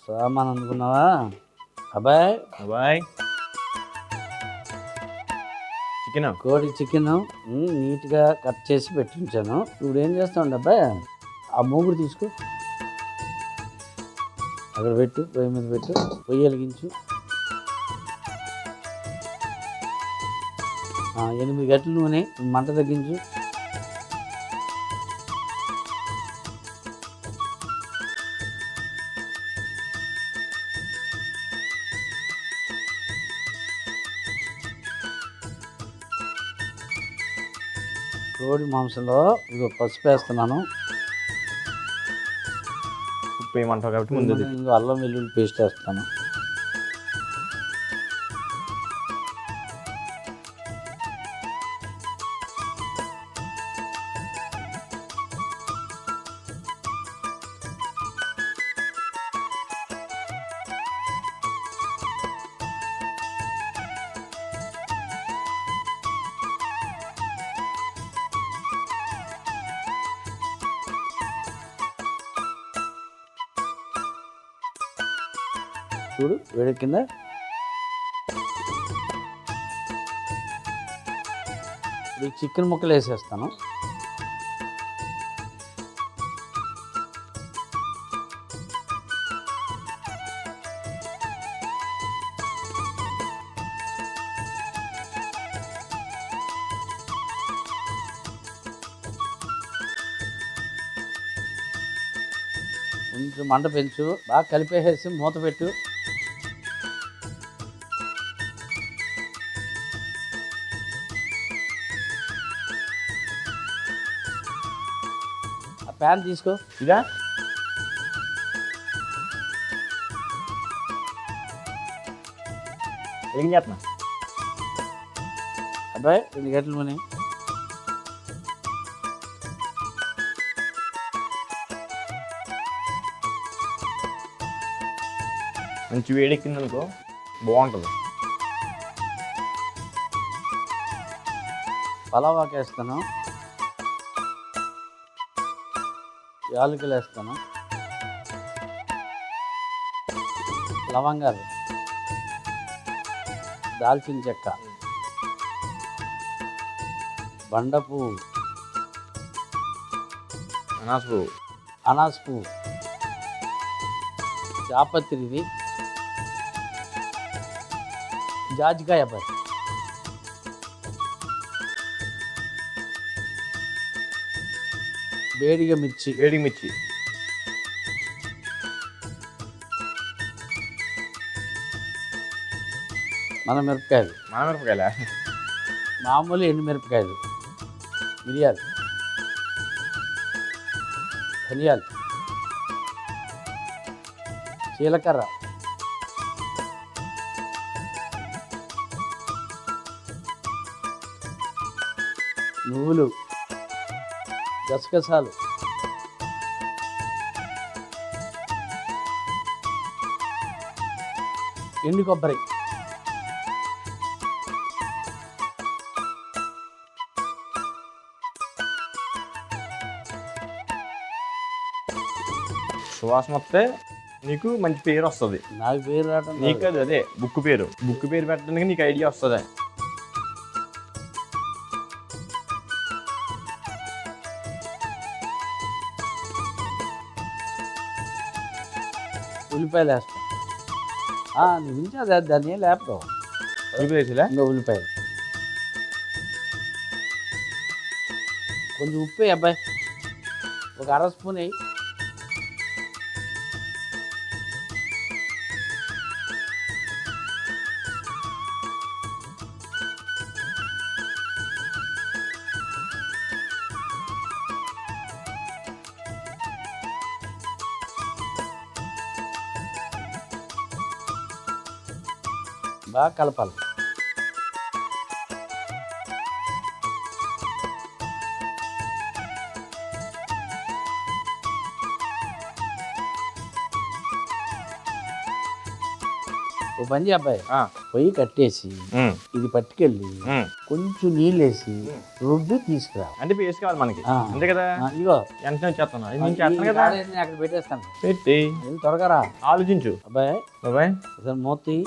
సామాన్ అనుకున్నావా అబ్బాయి? అబ్బాయ్ చికెన్ కోడి చికెన్ నీట్గా కట్ చేసి పెట్టించాను. ఇప్పుడు ఏం చేస్తావు అబ్బాయి? ఆ మూగుడు తీసుకో, అక్కడ పెట్టు, పొయ్యి మీద పెట్టు, పొయ్యి వెలిగించు. 8 గంటల నూనె, మంట తగ్గించు. కోడి మాంసంలో ఇదిగో పసుపు వేస్తున్నాను. ఉప్పు వేయమంటావు కాబట్టి ముందు ఇంకో అల్లం వెల్లుల్లి పేస్ట్ వేస్తాను. చూడు వేడెక్కిందా? ఈ చికెన్ ముక్కలు వేసేస్తాను. కొంచెం మంట పెంచు, బాగా కలిపేసేసి మూత పెట్టు. ప్యాన్ తీసుకో. ఇదా ఏం చేస్తున్నా అబ్బాయి? 2 గంటల నూనె, మంచి వేడెక్కింది అనుకో బాగుంటుంది. పలావాకు వేస్తాను, యాలకులు వేస్తాను, లవంగాలు, దాల్చిన చెక్క, బండ పువ్వు, అనాస పువ్వు, అనాస పువ్వు, జాపత్రిది, జాజికాయ అబ్బాయి, వేడిగా మిర్చి, వేడి మిర్చి, మన మిరపకాయలు, మామిరపకాయల, మామూలు ఎండు మిరపకాయలు, మిరియాలు, ధనియాలు, జీలకర్ర, నువ్వులు, గసగసాలు, ఎండు కొబ్బరి, సువాసన వస్తే నీకు మంచి పేరు వస్తుంది. నాకు పేరు రావడం నీకు అదే బుక్ పేరు పెట్టడానికి నీకు ఐడియా వస్తుంది. ఉల్లిపాయలు వేస్తాం. నీ గురించి అదే దాన్ని లేపుతావు. ఉల్లిపాయలా ఇంకా ఉల్లిపాయలు, కొంచెం ఉప్పు వేయి అబ్బాయి, ఒక 1/2 స్పూన్ వేయి. బాగా కలపాలి. ఓ పని చేయి అబ్బాయి, ఆ, పొయ్యి కట్టేసి ఉమ్, ఇది పట్టుకెళ్ళి ఉమ్. కొంచెం నీళ్ళేసి రుబ్బి తీసుకురా. అంటే పేస్ట్ కావాలి మనకి, ఆ. అంతే కదా. ఇగో వెంటనే వచ్చేస్తాను, ఇది నేను ఈ చేస్తాను కదా. కాడేసి నేను అక్కడ పెట్టేస్తాను. పెట్టి వెళ్ళి త్వరగా రా. ఆలోచించు అబ్బాయి బాబాయ్. అసలు మూతి.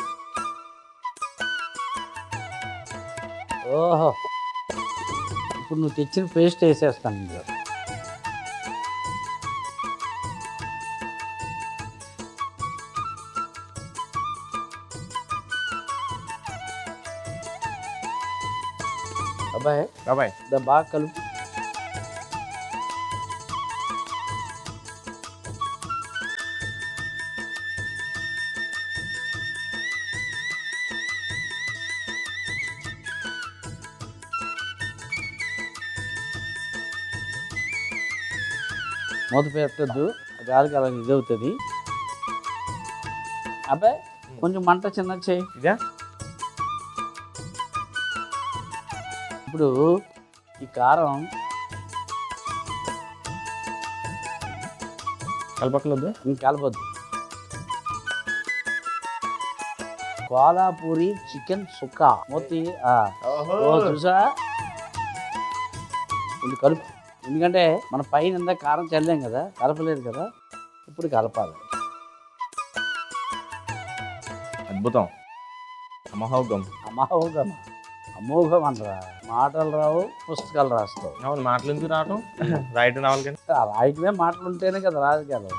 ఓహో, ఇప్పుడు నువ్వు తెచ్చిన పేస్ట్ వేసేస్తాను ఇందులో. అబ్బాయి బాబాయ్ బాగా కలుపు. మూత పెట్టద్దు, గాలికి అలా ఇది అవుతుంది. అబ్బాయి కొంచెం మంట చిన్న చేయి. ఇదే ఇప్పుడు ఈ కారం కలపక్కలొద్దు. ఇంక కలపొద్దు. కోలాపూరి చికెన్ సుక్కా మూతి. ఓ చూసా, ఇది కలుపు. ఎందుకంటే మన పైన ఇందా కారం చల్లాం కదా, కలపలేదు కదా, ఇప్పుడు కలపాలి. అద్భుతం, అమోఘం. అమోఘం, అమోఘం అంటరా. మాటలు రావు, పుస్తకాలు రాస్తావు. అవును, మాటలు ఎందుకు రావటం, రాయటం రావాలి కానీ. రాయటమే మాటలు ఉంటేనే కదా రాజకీయాలు.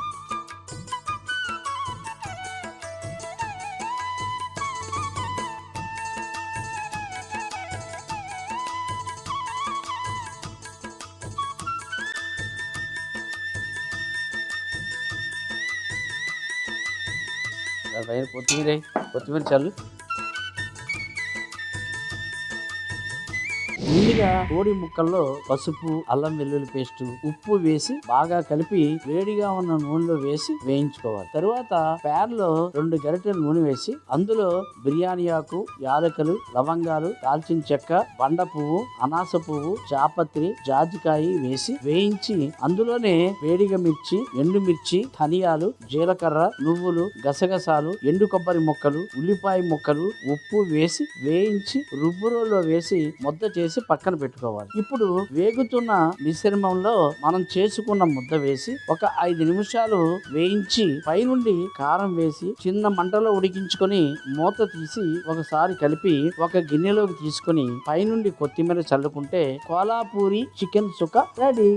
పైన కొత్తిమీర చల్లు. ముందుగా కోడి ముక్కల్లో పసుపు, అల్లం వెల్లుల్లి పేస్ట్, ఉప్పు వేసి బాగా కలిపి వేడిగా ఉన్న నూనెలో వేసి వేయించుకోవాలి. తరువాత ప్యాన్ లో 2 గరిటెల నూనె వేసి అందులో బిర్యానీ ఆకు, యాలకులు, లవంగాలు, దాల్చిన చెక్క, బండ పువ్వు, అనాస పువ్వు, చాపత్రి, జాజికాయ వేసి వేయించి అందులోనే వేడిగా మిర్చి, ఎండుమిర్చి, ధనియాలు, జీలకర్ర, నువ్వులు, గసగసాలు, ఎండు కొబ్బరి ముక్కలు, ఉల్లిపాయ ముక్కలు, ఉప్పు వేసి వేయించి రుబ్బురోలో వేసి ముద్ద చేసి పక్కన పెట్టుకోవాలి. ఇప్పుడు వేగుతున్న మిశ్రమంలో మనం చేసుకున్న ముద్ద వేసి ఒక 5 నిమిషాలు వేయించి పైనుండి కారం వేసి చిన్న మంటలో ఉడికించుకొని మూత తీసి ఒకసారి కలిపి ఒక గిన్నెలోకి తీసుకొని పైనుండి కొత్తిమీర చల్లుకుంటే కోలాపూరి చికెన్ సుక్క రెడీ.